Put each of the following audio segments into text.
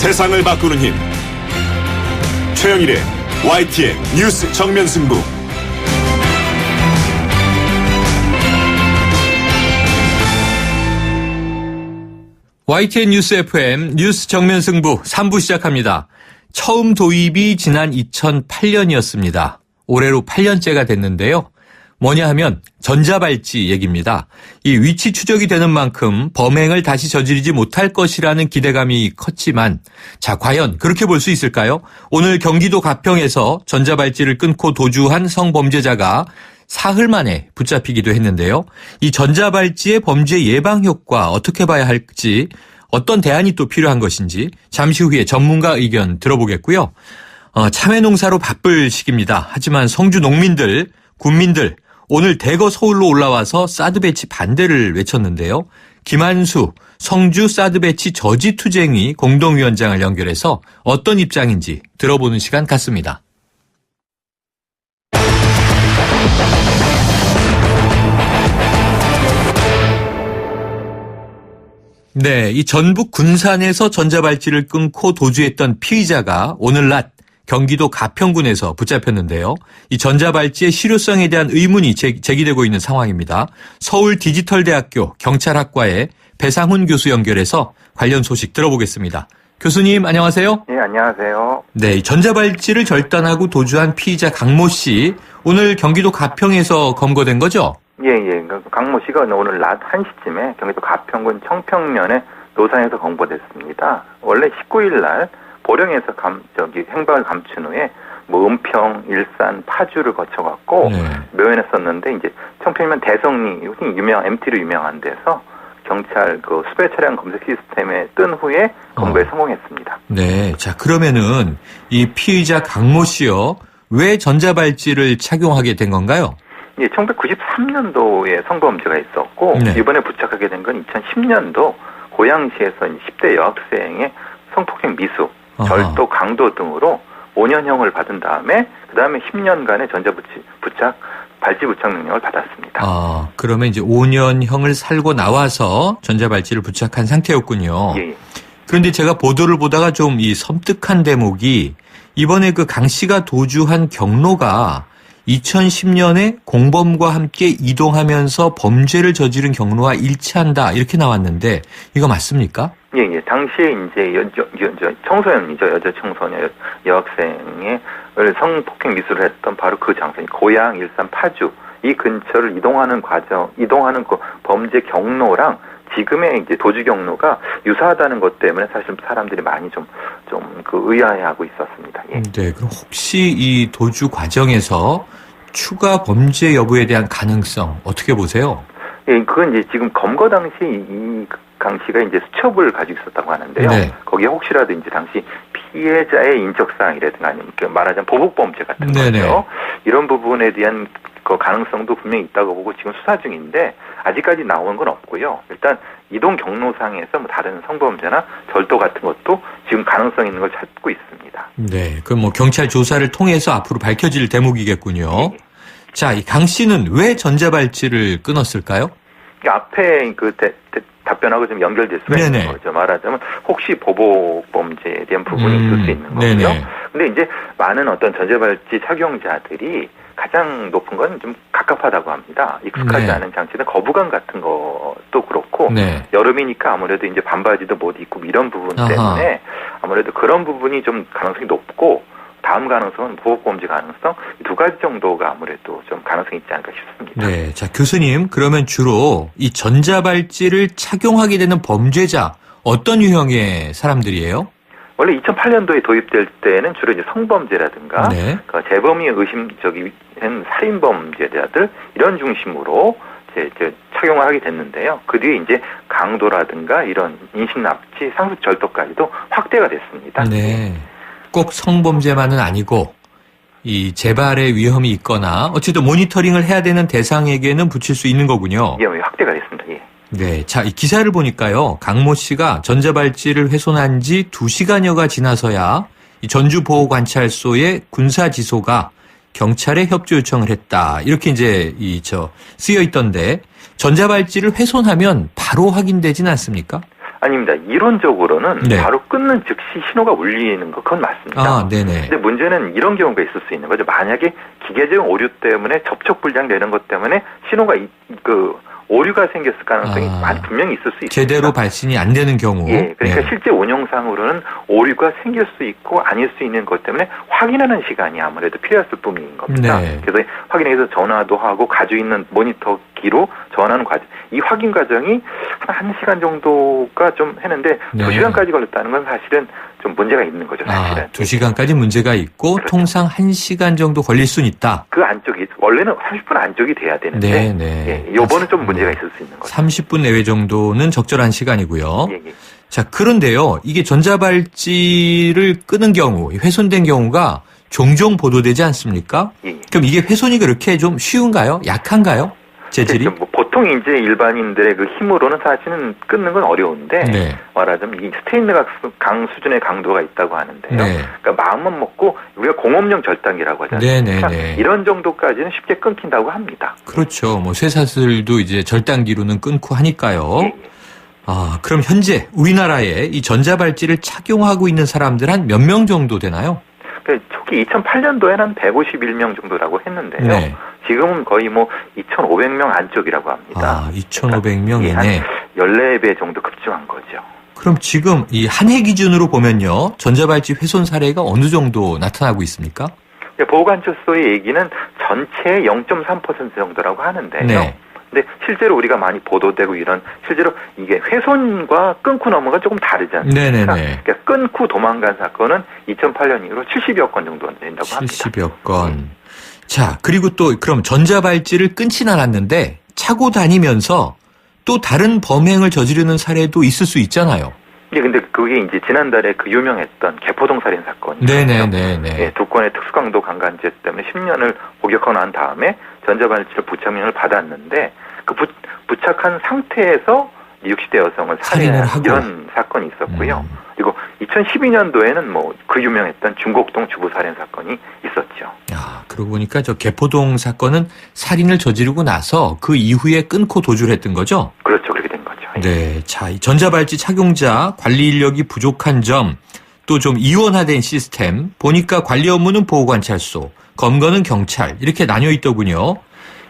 세상을 바꾸는 힘. 최영일의 YTN 뉴스 정면 승부. YTN 뉴스 FM 뉴스 정면 승부 3부 시작합니다. 처음 도입이 지난 2008년이었습니다. 올해로 8년째가 됐는데요. 뭐냐 하면 전자발찌 얘기입니다. 이 위치 추적이 되는 만큼 범행을 다시 저지르지 못할 것이라는 기대감이 컸지만 자, 과연 그렇게 볼 수 있을까요? 오늘 경기도 가평에서 전자발찌를 끊고 도주한 성범죄자가 사흘 만에 붙잡히기도 했는데요. 이 전자발찌의 범죄 예방 효과 어떻게 봐야 할지, 어떤 대안이 또 필요한 것인지 잠시 후에 전문가 의견 들어보겠고요. 참외농사로 바쁠 시기입니다. 하지만 성주 농민들, 군민들 오늘 대거 서울로 올라와서 사드 배치 반대를 외쳤는데요. 김한수 성주 사드 배치 저지투쟁위 공동위원장을 연결해서 어떤 입장인지 들어보는 시간 갖습니다. 네, 이 전북 군산에서 전자발찌를 끊고 도주했던 피의자가 오늘 낮 경기도 가평군에서 붙잡혔는데요. 이 전자발찌의 실효성에 대한 의문이 제기되고 있는 상황입니다. 서울디지털대학교 경찰학과의 배상훈 교수 연결해서 관련 소식 들어보겠습니다. 교수님 안녕하세요. 네, 안녕하세요. 네, 전자발찌를 절단하고 도주한 피의자 강모 씨 오늘 경기도 가평에서 검거된 거죠? 예. 강모 씨가 오늘 낮 1시쯤에 경기도 가평군 청평면의 노산에서 검거됐습니다. 원래 19일 날 보령에서 행방을 감춘 후에 은평, 일산, 파주를 거쳐갖고 묘연했었는데 이제 청평면 대성리 유명 MT로 유명한 데서 경찰 수배 차량 검색 시스템에 뜬 후에 검거에 성공했습니다. 네, 자 그러면은 이 피의자 강모 씨요 왜 전자발찌를 착용하게 된 건가요? 예, 1993년도에 성범죄가 있었고 이번에 부착하게 된 건 2010년도 고양시에서 10대 여학생의 성폭행 미수, 절도, 강도 등으로 5년형을 받은 다음에 그 다음에 10년간의 발찌 부착 명령을 받았습니다. 그러면 이제 5년형을 살고 나와서 전자발찌를 부착한 상태였군요. 예. 그런데 제가 보도를 보다가 좀 이 섬뜩한 대목이 이번에 그 강 씨가 도주한 경로가 2010년에 공범과 함께 이동하면서 범죄를 저지른 경로와 일치한다 이렇게 나왔는데 이거 맞습니까? 예. 당시에 이제 청소년이죠. 여자 청소년 여학생의 성폭행 미수를 했던 바로 그 장소, 고양, 일산, 파주 이 근처를 이동하는 그 범죄 경로랑 지금의 이제 도주 경로가 유사하다는 것 때문에 사실 사람들이 많이 좀 의아해하고 있었습니다. 예. 네, 그럼 혹시 이 도주 과정에서 추가 범죄 여부에 대한 가능성 어떻게 보세요? 예, 그건 이제 지금 검거 당시 이 강 씨가 이제 수첩을 가지고 있었다고 하는데요. 네. 거기에 혹시라도 이제 당시 피해자의 인적사항이라든가 아니면 말하자면 보복범죄 같은 거죠. 이런 부분에 대한 그 가능성도 분명히 있다고 보고 지금 수사 중인데 아직까지 나온 건 없고요. 일단 이동 경로상에서 다른 성범죄나 절도 같은 것도 지금 가능성 있는 걸 찾고 있습니다. 네, 그럼 경찰 조사를 통해서 앞으로 밝혀질 대목이겠군요. 네. 자, 이 강 씨는 왜 전자발찌를 끊었을까요? 앞에 답변하고 좀 연결될 수가 있는 거죠. 말하자면 혹시 보복범죄에 대한 부분이 있을 수 있는 거고요. 근데 이제 많은 어떤 전자발찌 착용자들이 가장 높은 건 좀 갑갑하다고 합니다. 익숙하지 않은 장치는 거부감 같은 것도 그렇고 여름이니까 아무래도 이제 반바지도 못 입고 이런 부분 때문에 아무래도 그런 부분이 좀 가능성이 높고 다음 가능성은 보복범죄 가능성 두 가지 정도가 아무래도 좀 가능성이 있지 않을까 싶습니다. 네, 자 교수님 그러면 주로 이 전자발찌를 착용하게 되는 범죄자 어떤 유형의 사람들이에요? 원래 2008년도에 도입될 때는 주로 이제 성범죄라든가 재범이 의심적인 살인범죄자들 이런 중심으로 이제 착용을 하게 됐는데요. 그 뒤에 이제 강도라든가 이런 인신납치, 상습절도까지도 확대가 됐습니다. 네. 꼭 성범죄만은 아니고 이 재발의 위험이 있거나 어쨌든 모니터링을 해야 되는 대상에게는 붙일 수 있는 거군요. 예, 확대가 됐습니다. 예. 네, 자, 이 기사를 보니까요. 강모 씨가 전자발찌를 훼손한 지 2시간여가 지나서야 이 전주보호관찰소의 군사지소가 경찰에 협조 요청을 했다. 이렇게 이제 쓰여 있던데 전자발찌를 훼손하면 바로 확인되진 않습니까? 아닙니다. 이론적으로는 네. 바로 끊는 즉시 신호가 울리는 거 그건 맞습니다. 아, 네네. 근데 문제는 이런 경우가 있을 수 있는 거죠. 만약에 기계적 오류 때문에 접촉 불량 되는 것 때문에 신호가 오류가 생겼을 가능성이 분명히 있을 수 있습니다. 제대로 발신이 안 되는 경우. 예, 그러니까 네. 실제 운영상으로는 오류가 생길 수 있고 아닐 수 있는 것 때문에 확인하는 시간이 아무래도 필요했을 뿐인 겁니다. 네. 그래서 확인해서 전화도 하고 가지고 있는 모니터기로 전화하는 과정, 이 확인 과정이 한 1시간 정도가 좀 했는데 네. 2시간까지 걸렸다는 건 사실은 좀 문제가 있는 거죠, 사실은. 2시간까지 문제가 있고 그렇죠. 통상 1시간 정도 걸릴 수는 있다. 그 안쪽이 원래는 30분 안쪽이 돼야 되는데 네. 요번은 좀 문제가 있을 수 있는 거죠. 30분 내외 정도는 적절한 시간이고요. 예, 예. 자, 그런데요. 이게 전자발찌를 끄는 경우, 훼손된 경우가 종종 보도되지 않습니까? 예, 예. 그럼 이게 훼손이 그렇게 좀 쉬운가요? 약한가요? 재질이? 뭐 보통 이제 일반인들의 그 힘으로는 사실은 끊는 건 어려운데 네. 말하자면 이 스테인레스 강 수준의 강도가 있다고 하는데요. 네. 그러니까 마음만 먹고 우리가 공업용 절단기라고 하잖아요. 네네네. 그러니까 이런 정도까지는 쉽게 끊긴다고 합니다. 그렇죠. 뭐 쇠사슬도 이제 절단기로는 끊고 하니까요. 예, 예. 그럼 현재 우리나라에 이 전자발찌를 착용하고 있는 사람들 한 몇 명 정도 되나요? 그러니까 초기 2008년도에는 한 151명 정도라고 했는데요. 네. 지금은 거의 뭐 2,500명 안쪽이라고 합니다. 2,500명 예, 이내. 한 14배 정도 급증한 거죠. 그럼 지금 이 한 해 기준으로 보면요. 전자발찌 훼손 사례가 어느 정도 나타나고 있습니까? 보호관찰소의 얘기는 전체의 0.3% 정도라고 하는데요. 네. 근데 실제로 우리가 많이 보도되고 이런 실제로 이게 훼손과 끊고 넘어가 조금 다르지 않습니까? 네네네. 그러니까 끊고 도망간 사건은 2008년 이후로 70여 건 정도 된다고 합니다. 70여 건. 자, 그리고 또 그럼 전자발찌를 끊진 않았는데 차고 다니면서 또 다른 범행을 저지르는 사례도 있을 수 있잖아요. 예, 근데 그게 이제 지난달에 그 유명했던 개포동 살인 사건이죠. 네네네네. 예, 두 건의 특수강도 강간죄 때문에 10년을 복역하고 난 다음에 전자발찌를 부착명을 받았는데 그 부착한 상태에서 60대 여성을 살인을 하고. 이런 사건이 있었고요. 그리고 2012년도에는 뭐 그 유명했던 중곡동 주부 살인 사건이 있었죠. 야, 그러고 보니까 저 개포동 사건은 살인을 저지르고 나서 그 이후에 끊고 도주를 했던 거죠? 그렇죠. 그렇게 된 거죠. 네. 자, 이 전자발찌 착용자 관리 인력이 부족한 점, 또 좀 이원화된 시스템, 보니까 관리 업무는 보호관찰소, 검거는 경찰, 이렇게 나뉘어 있더군요.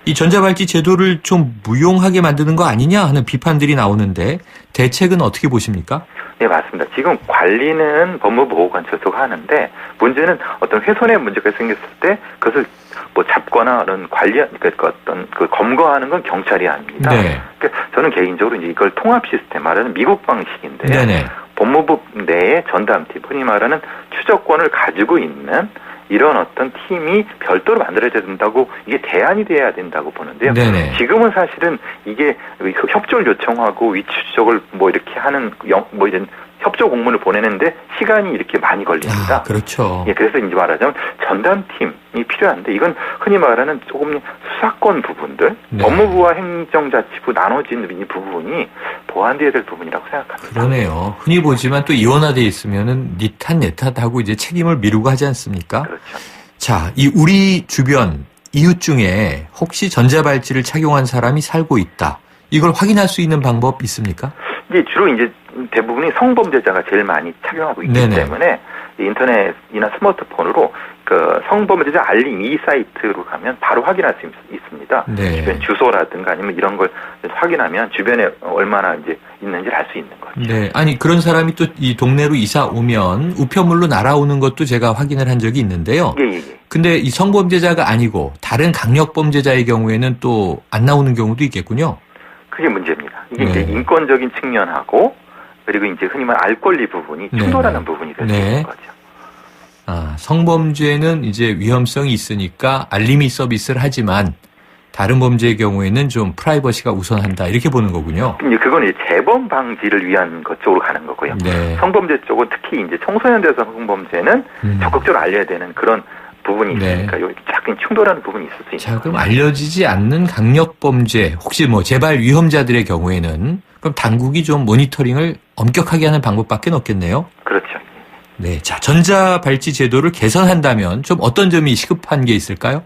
이 전자발찌 제도를 좀 무용하게 만드는 거 아니냐 하는 비판들이 나오는데 대책은 어떻게 보십니까? 네, 맞습니다. 지금 관리는 법무보호관찰소가 하는데 문제는 어떤 훼손의 문제가 생겼을 때 그것을 뭐 잡거나 그런 그러니까 어떤 그 검거하는 건 경찰이 아닙니다. 네. 그러니까 저는 개인적으로 이제 이걸 통합 시스템 말하는 미국 방식인데요. 네네. 법무부 내에 전담팀, 흔히 말하는 추적권을 가지고 있는 이런 어떤 팀이 별도로 만들어져야 된다고 이게 대안이 돼야 된다고 보는데요. 네네. 지금은 사실은 이게 협조를 요청하고 위치 추적을 뭐 이렇게 하는 뭐 이런 협조 공문을 보내는데 시간이 이렇게 많이 걸립니다. 그렇죠. 예, 그래서 이제 말하자면 전담팀이 필요한데 이건 흔히 말하는 조금 수사권 부분들, 네. 법무부와 행정자치부 나눠진 이 부분이 보완돼야 될 부분이라고 생각합니다. 그러네요. 흔히 보지만 또 이원화돼 있으면은 니 탓 내 탓하고 이제 책임을 미루고 하지 않습니까? 그렇죠. 자, 이 우리 주변 이웃 중에 혹시 전자발찌를 착용한 사람이 살고 있다. 이걸 확인할 수 있는 방법 있습니까? 이제 주로 이제 대부분이 성범죄자가 제일 많이 착용하고 있기 네네. 때문에 인터넷이나 스마트폰으로 그 성범죄자 알림 이 사이트로 가면 바로 확인할 수 있습니다. 네. 주변 주소라든가 아니면 이런 걸 확인하면 주변에 얼마나 이제 있는지를 알 수 있는 거죠. 네. 아니, 그런 사람이 또 이 동네로 이사 오면 우편물로 날아오는 것도 제가 확인을 한 적이 있는데요. 예. 근데 이 성범죄자가 아니고 다른 강력범죄자의 경우에는 또 안 나오는 경우도 있겠군요. 그게 문제입니다. 이게 네. 이제 인권적인 측면하고 그리고 이제 흔히 말하는 알 권리 부분이 충돌하는 네. 부분이 될 수 네. 있는 거죠. 성범죄는 이제 위험성이 있으니까 알림이 서비스를 하지만 다른 범죄의 경우에는 좀 프라이버시가 우선한다 이렇게 보는 거군요. 이제 그건 이제 재범 방지를 위한 것 쪽으로 가는 거고요. 네. 성범죄 쪽은 특히 이제 청소년 대상 성범죄는 적극적으로 알려야 되는 그런 부분이 있으니까 네. 여기 약간 충돌하는 부분이 있을 수 있는 자, 그럼 거죠. 알려지지 않는 강력범죄 혹시 뭐 재발 위험자들의 경우에는 그럼 당국이 좀 모니터링을 엄격하게 하는 방법밖에 없겠네요. 그렇죠. 네, 자, 전자발찌 제도를 개선한다면 좀 어떤 점이 시급한 게 있을까요?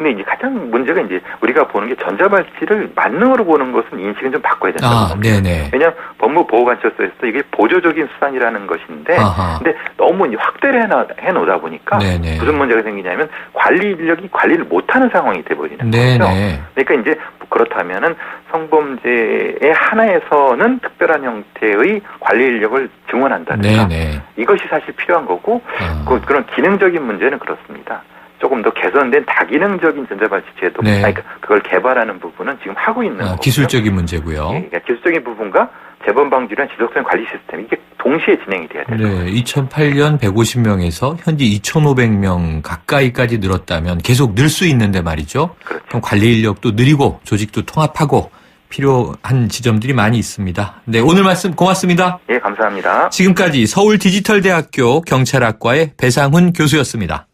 근데 이제 가장 문제가 이제 우리가 보는 게 전자발찌를 만능으로 보는 것은 인식은 좀 바꿔야 된다고 봅니다. 네네. 왜냐하면 법무보호관찰소에서 이게 보조적인 수단이라는 것인데, 근데 너무 이제 확대를 해놓다 보니까 네네. 무슨 문제가 생기냐면 관리 인력이 관리를 못하는 상황이 돼버리는 네네. 거죠. 그러니까 이제 그렇다면은 성범죄의 하나에서는 특별한 형태의 관리 인력을 증원한다든가 네네. 이것이 사실 필요한 거고 그런 기능적인 문제는 그렇습니다. 조금 더 개선된 다기능적인 전자발찌 제도, 네. 그러니까 그걸 개발하는 부분은 지금 하고 있는 거고요. 기술적인 문제고요. 예, 그러니까 기술적인 부분과 재범 방지란 지속적인 관리 시스템 이게 동시에 진행이 돼야 돼요. 네, 2008년 150명에서 현재 2,500명 가까이까지 늘었다면 계속 늘 수 있는데 말이죠. 그렇죠. 그럼 관리 인력도 늘리고 조직도 통합하고 필요한 지점들이 많이 있습니다. 네, 오늘 말씀 고맙습니다. 예, 감사합니다. 지금까지 서울디지털대학교 경찰학과의 배상훈 교수였습니다.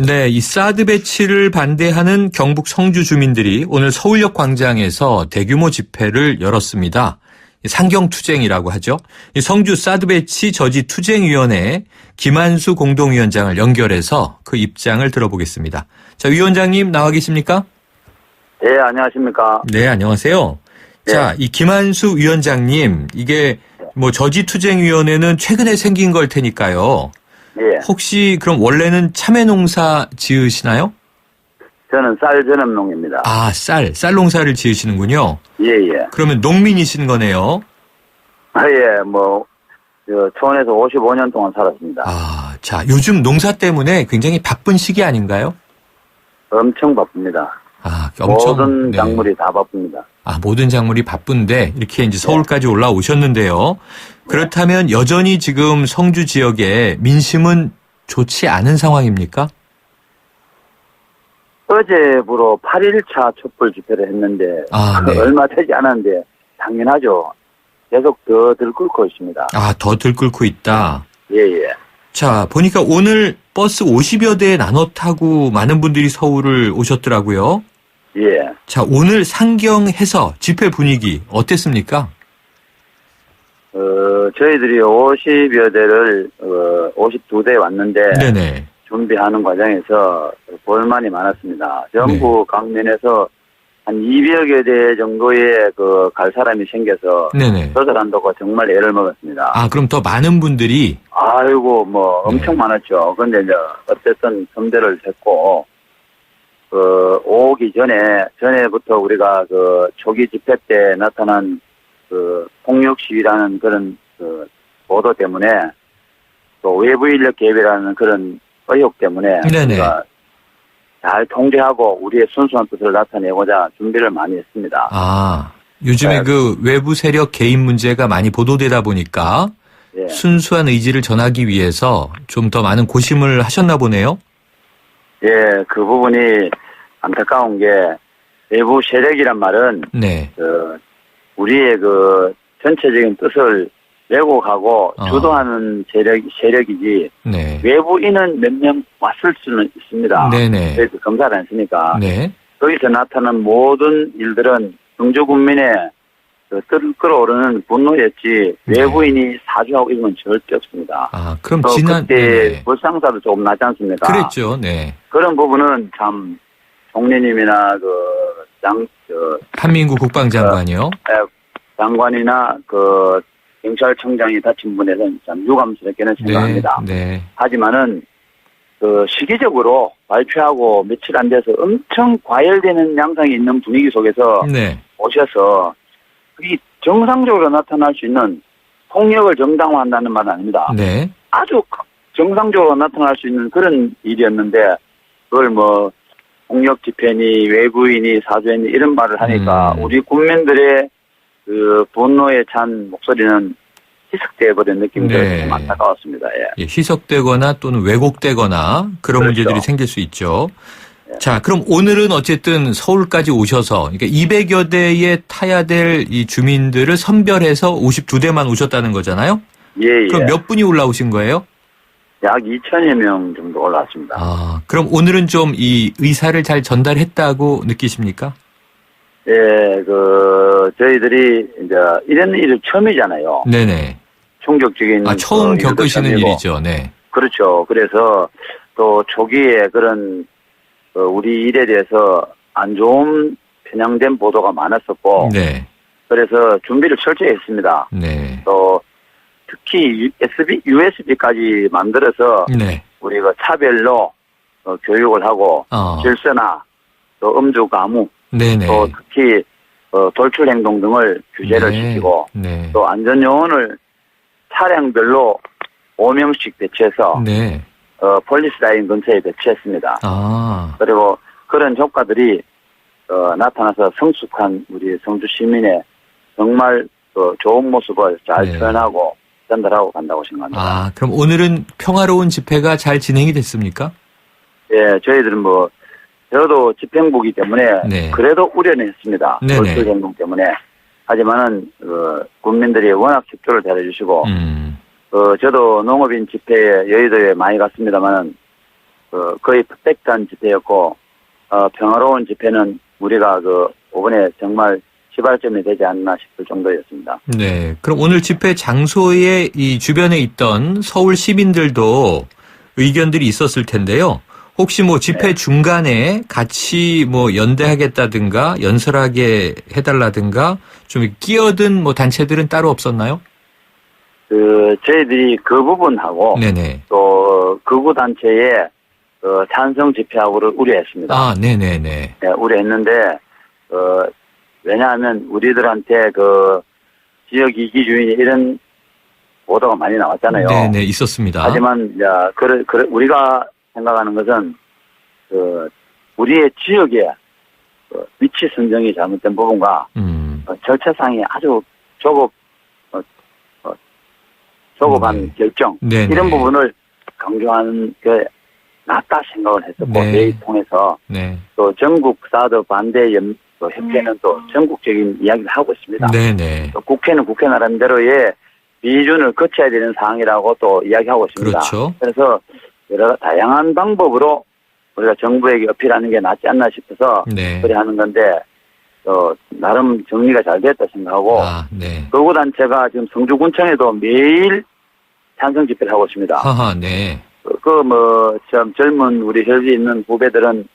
네, 이 사드 배치를 반대하는 경북 성주 주민들이 오늘 서울역 광장에서 대규모 집회를 열었습니다. 상경투쟁이라고 하죠. 이 성주 사드 배치 저지 투쟁위원회 김한수 공동위원장을 연결해서 그 입장을 들어보겠습니다. 자, 위원장님 나와 계십니까? 네, 안녕하십니까. 네, 안녕하세요. 네. 자, 이 김한수 위원장님, 이게 뭐 저지 투쟁위원회는 최근에 생긴 걸 테니까요. 예. 혹시 그럼 원래는 참외 농사 지으시나요? 저는 쌀 전업농입니다. 아, 쌀 농사를 지으시는군요. 예, 예. 그러면 농민이신 거네요. 예, 초원에서 55년 동안 살았습니다. 아, 자, 요즘 농사 때문에 굉장히 바쁜 시기 아닌가요? 엄청 바쁩니다. 아, 엄청. 모든 작물이 다 바쁩니다. 아, 모든 작물이 바쁜데 이렇게 이제 서울까지 올라오셨는데요. 그렇다면 여전히 지금 성주 지역의 민심은 좋지 않은 상황입니까? 어제부로 8일차 촛불 집회를 했는데 네. 얼마 되지 않았는데 당연하죠. 계속 더 들끓고 있습니다. 아, 더 들끓고 있다. 예, 예. 자, 보니까 오늘 버스 50여 대 나눠 타고 많은 분들이 서울을 오셨더라고요. 예. 자, 오늘 상경해서 집회 분위기 어땠습니까? 저희들이 50여 대를 52대 왔는데 네네. 준비하는 과정에서 볼만이 많았습니다. 전부 강면에서 한 200여 대 정도의 갈 사람이 생겨서 네네. 조절한다고 정말 애를 먹었습니다. 아, 그럼 더 많은 분들이 아이고 엄청 많았죠. 근데 이제 어쨌든 선대를 했고 오기 전에부터 우리가 초기 집회 때 나타난 폭력 시위라는 그런 보도 때문에 또 외부 인력 개입이라는 그런 의혹 때문에 네네. 우리가 잘 통제하고 우리의 순수한 뜻을 나타내고자 준비를 많이 했습니다. 아, 요즘에 그 외부 세력 개입 문제가 많이 보도되다 보니까 예. 순수한 의지를 전하기 위해서 좀 더 많은 고심을 하셨나 보네요. 예, 그 부분이 안타까운 게 외부 세력이란 말은 네. 우리의 전체적인 뜻을 왜곡하고 주도하는 세력이지 네. 외부인은 몇 명 왔을 수는 있습니다. 네네. 저희도 검사를 했으니까 네. 거기서 나타난 모든 일들은 성주 국민의 뜻을 끌어오르는 분노였지 외부인이 사주하고 이런 건 절대 없습니다. 아, 그럼 또 지난 그때 네네. 불상사도 조금 나지 않습니까? 그랬죠. 네. 그런 부분은 참 총리님이나 한민구 국방장관이요. 장관이나 경찰청장이 다친 분에는 참 유감스럽게는 생각합니다. 네. 하지만은 시기적으로 발표하고 며칠 안 돼서 엄청 과열되는 양상이 있는 분위기 속에서 네. 오셔서 이 정상적으로 나타날 수 있는 폭력을 정당화한다는 말은 아닙니다. 네. 아주 정상적으로 나타날 수 있는 그런 일이었는데 그걸 폭력 집회니 외부인이 사주했니 이런 말을 하니까 우리 국민들의 분노에 찬 목소리는 희석되어버린 느낌이 네. 좀 안타까웠습니다. 예. 예, 희석되거나 또는 왜곡되거나 그런 그렇죠. 문제들이 생길 수 있죠. 자, 그럼 오늘은 어쨌든 서울까지 오셔서 그러니까 200여 대에 타야 될 이 주민들을 선별해서 52대만 오셨다는 거잖아요? 예, 예. 그럼 몇 분이 올라오신 거예요? 약 2천여 명 정도 올라왔습니다. 아, 그럼 오늘은 좀 이 의사를 잘 전달했다고 느끼십니까? 예, 저희들이 이제 이런 일이 처음이잖아요. 네네. 충격적인 처음 일도 겪으시는 생기고. 일이죠. 네. 그렇죠. 그래서 또 초기에 그런 우리 일에 대해서 안 좋은 편향된 보도가 많았었고, 네. 그래서 준비를 철저히 했습니다. 네. 또 특히 USB까지 만들어서 네. 우리가 차별로 교육을 하고 질서나 또 음주 가무, 네네. 또 특히 돌출 행동 등을 규제를 네. 시키고, 네. 또 안전요원을 차량별로 5명씩 배치해서 네. 폴리스 라인 근처에 배치했습니다. 아. 그리고 그런 효과들이 나타나서 성숙한 우리 성주 시민의 정말 좋은 모습을 잘 네. 표현하고 전달하고 간다고 생각합니다. 아, 그럼 오늘은 평화로운 집회가 잘 진행이 됐습니까? 예, 저희들은 저도 집행부이기 때문에 네. 그래도 우려는 했습니다. 네네. 돌출 행동 때문에. 하지만은 국민들이 워낙 협조를 잘해주시고 저도 농업인 집회에 여의도에 많이 갔습니다만은 거의 퍼펙트한 집회였고 평화로운 집회는 우리가 이번에 정말 시발점이 되지 않나 싶을 정도였습니다. 네. 그럼 오늘 집회 장소에 이 주변에 있던 서울 시민들도 의견들이 있었을 텐데요. 혹시 집회 네. 중간에 같이 연대하겠다든가 연설하게 해달라든가 좀 끼어든 단체들은 따로 없었나요? 저희들이 그 부분하고 네네. 또 극우 단체의 찬성 집회하고를 우려했습니다. 아, 네네네. 네, 우려했는데 왜냐하면 우리들한테 지역 이기주의 이런 보도가 많이 나왔잖아요. 네네, 있었습니다. 하지만 우리가 생각하는 것은 우리의 지역의 위치 선정이 잘못된 부분과 절차상이 아주 조급한 결정 네네. 이런 부분을 강조하는 게 낫다 생각을 했었고 네. 회의 통해서 네. 또 전국 사드 반대 협회는 또 전국적인 이야기를 하고 있습니다. 네네. 또 국회는 국회 나름대로의 비준을 거쳐야 되는 사항이라고 또 이야기하고 있습니다. 그렇죠. 그래서 여러 다양한 방법으로 우리가 정부에게 어필하는 게 낫지 않나 싶어서 네. 그래 하는 건데 나름 정리가 잘 됐다 생각하고 네. 극우 단체가 지금 성주군청에도 매일 찬성 집회를 하고 있습니다. 하하, 네. 참 젊은 우리 혈기 있는 후배들은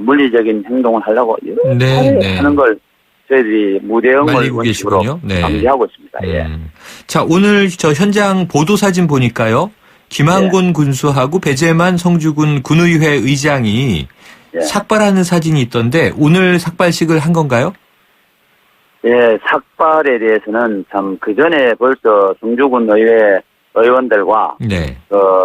물리적인 행동을 하려고 네. 하는 걸 저희들이 무대응을 말리고 원칙으로 계시군요. 네. 감지하고 있습니다. 예. 자, 오늘 저 현장 보도 사진 보니까요. 김한곤 군수하고 배재만 성주군 군의회 의장이 삭발하는 사진이 있던데 오늘 삭발식을 한 건가요? 예, 삭발에 대해서는 참 그전에 벌써 성주군 의회 의원들과 네.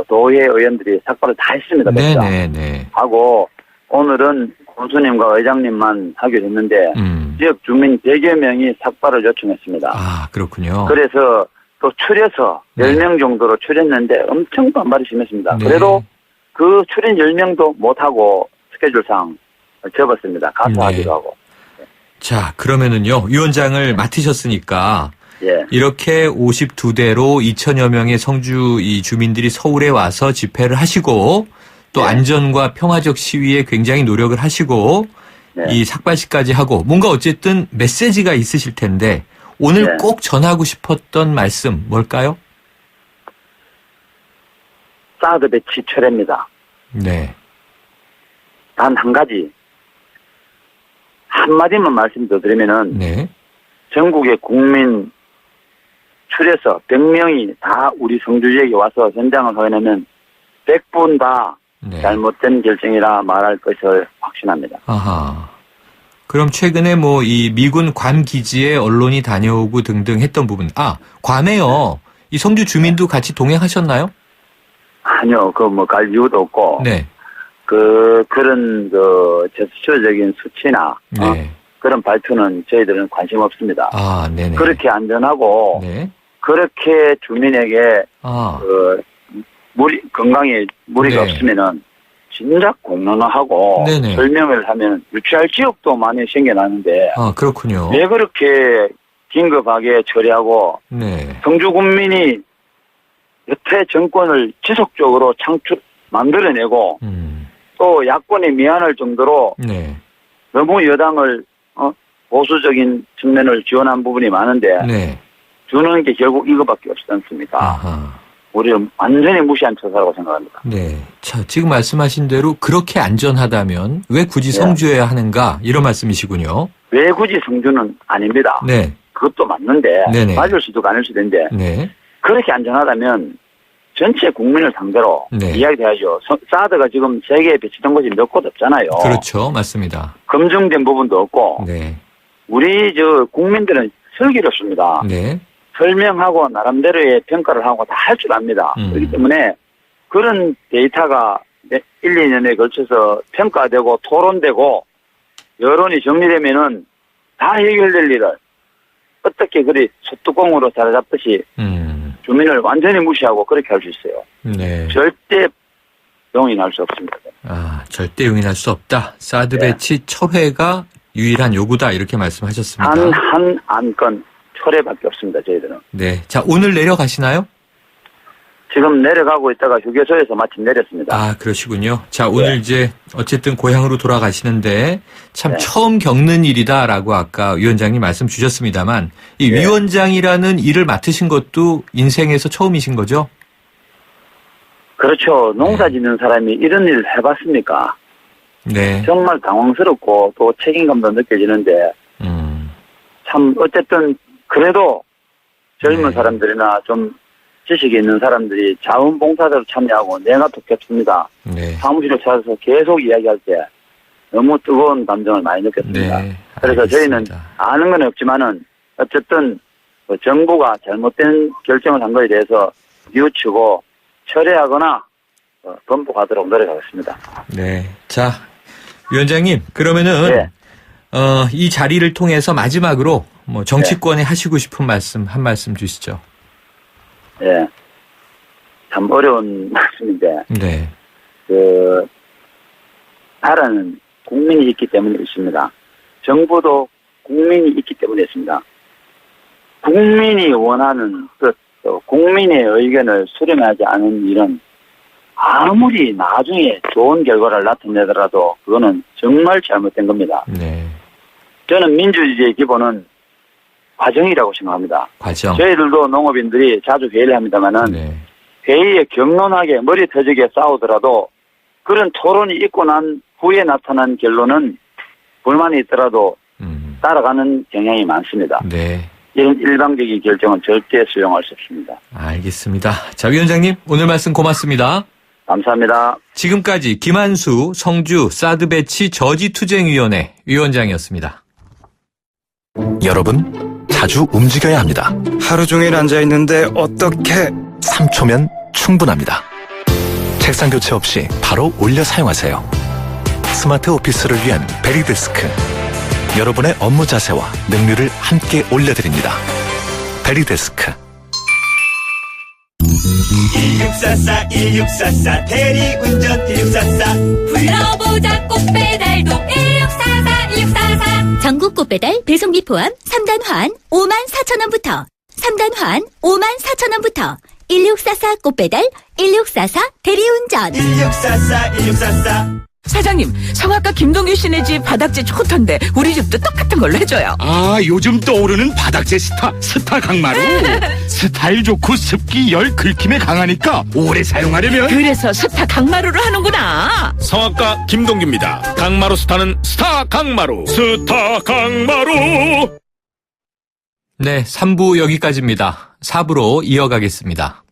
도의회 의원들이 삭발을 다 했습니다. 네네네. 하고 오늘은 군수님과 의장님만 하기로 했는데 지역 주민 100여 명이 삭발을 요청했습니다. 아, 그렇군요. 그래서 또 추려서 10명 정도로 추렸는데 엄청 반발이 심했습니다. 네. 그래도 그 추린 10명도 못하고 스케줄상 접었습니다. 가서하기로 하고. 자, 그러면은요, 위원장을 맡으셨으니까 예. 이렇게 52대로 2천여 명의 성주 이 주민들이 서울에 와서 집회를 하시고 또 안전과 평화적 시위에 굉장히 노력을 하시고 이 삭발식까지 하고 뭔가 어쨌든 메시지가 있으실 텐데 오늘 꼭 전하고 싶었던 말씀 뭘까요? 사드 배치 철회입니다. 네. 단 한 가지 한마디만 말씀 더 드리면은 전국의 국민 추려서 100명이 다 우리 성주 지역에 와서 현장을 확인하면 100분 다 잘못된 결정이라 말할 것을 확신합니다. 아하. 그럼 최근에 이 미군 괌 기지에 언론이 다녀오고 등등 했던 부분. 아, 괌에요. 이 성주 주민도 같이 동행하셨나요? 아니요. 갈 이유도 없고. 네. 그런 제스처적인 수치나 그런 발표는 저희들은 관심 없습니다. 아, 네네. 그렇게 안전하고 그렇게 주민에게 건강에 무리가 없으면은 진작 공론화하고 설명을 하면 유치할 지역도 많이 생겨나는데 그렇군요. 왜 그렇게 긴급하게 처리하고 성주 국민이 여태 정권을 지속적으로 만들어내고 또 야권에 미안할 정도로 너무 여당을 보수적인 측면을 지원한 부분이 많은데 주는 게 결국 이거밖에 없지 않습니까? 아하. 우리는 완전히 무시한 처사라고 생각합니다. 네. 자, 지금 말씀하신 대로 그렇게 안전하다면 왜 굳이 네. 성주해야 하는가 이런 말씀이시군요. 왜 굳이 성주는 아닙니다. 네. 그것도 맞는데 네네. 맞을 수도 있고 아닐 수도 있는데 네. 그렇게 안전하다면 전체 국민을 상대로 네. 이야기해야죠. 사드가 지금 세계에 배치된 곳이 몇 곳 없잖아요. 그렇죠. 맞습니다. 검증된 부분도 없고 네. 우리 국민들은 슬기롭습니다. 네. 설명하고 나름대로의 평가를 하고 다 할 줄 압니다. 그렇기 때문에 그런 데이터가 1, 2년에 걸쳐서 평가되고 토론되고 여론이 정리되면은 다 해결될 일을 어떻게 그리 소뚜껑으로 자라잡듯이 주민을 완전히 무시하고 그렇게 할 수 있어요. 네. 절대 용인할 수 없습니다. 아, 절대 용인할 수 없다. 사드 네. 배치 철회가 유일한 요구다 이렇게 말씀하셨습니다. 한 안건 철회밖에 없습니다. 저희들은. 네. 자, 오늘 내려가시나요? 지금 내려가고 있다가 휴게소에서 마침 내렸습니다. 아, 그러시군요. 자, 오늘 네. 이제 어쨌든 고향으로 돌아가시는데 참 네. 처음 겪는 일이다라고 아까 위원장님 말씀 주셨습니다만 이 네. 위원장이라는 일을 맡으신 것도 인생에서 처음이신 거죠? 그렇죠. 농사 짓는 사람이 이런 일을 해봤습니까? 네. 정말 당황스럽고 또 책임감도 느껴지는데 참 어쨌든 그래도 젊은 네. 사람들이나 좀 지식이 있는 사람들이 자원봉사자로 참여하고 내가 돕겠습니다. 네. 사무실을 찾아서 계속 이야기할 때 너무 뜨거운 감정을 많이 느꼈습니다. 네. 그래서 알겠습니다. 저희는 아는 건 없지만은 어쨌든 정부가 잘못된 결정을 한 거에 대해서 뉘우치고 철회하거나 번복하도록 노력하겠습니다. 네. 자, 위원장님, 그러면은 네. 이 자리를 통해서 마지막으로 뭐 정치권에 하시고 싶은 말씀 한 말씀 주시죠. 예. 참 어려운 말씀인데, 네. 나라는 국민이 있기 때문에 있습니다. 정부도 국민이 있기 때문에 있습니다. 국민이 원하는 뜻, 또 국민의 의견을 수렴하지 않은 일은 아무리 나중에 좋은 결과를 나타내더라도 그거는 정말 잘못된 겁니다. 네. 저는 민주주의의 기본은 과정이라고 생각합니다. 과정. 저희들도 농업인들이 자주 회의를 합니다만은 네. 회의에 격론하게 머리 터지게 싸우더라도 그런 토론이 있고 난 후에 나타난 결론은 불만이 있더라도 따라가는 경향이 많습니다. 네. 이런 일방적인 결정은 절대 수용할 수 없습니다. 알겠습니다. 자, 위원장님, 오늘 말씀 고맙습니다. 감사합니다. 지금까지 김한수 성주 사드 배치 저지투쟁위원회 위원장이었습니다. 여러분, 자주 움직여야 합니다. 하루 종일 앉아있는데 어떻게 3초면 충분합니다. 책상 교체 없이 바로 올려 사용하세요. 스마트 오피스를 위한 베리데스크. 여러분의 업무 자세와 능률을 함께 올려드립니다. 베리데스크. 1644 대리운전 1644 불러보자 꽃배달도 1644 전국 꽃배달 배송비 포함 3단 환 54,000원부터 3단 환 54,000원부터 1644 꽃배달 1644 대리운전 1644 사장님, 성악가 김동규 씨네 집 바닥재 좋던데 우리 집도 똑같은 걸로 해줘요. 아, 요즘 떠오르는 바닥재 스타 강마루. 스타일 좋고 습기 열 긁힘에 강하니까 오래 사용하려면 그래서 스타 강마루로 하는구나. 성악가 김동규입니다. 강마루 스타는 스타 강마루. 스타 강마루. 네, 3부 여기까지입니다. 4부로 이어가겠습니다.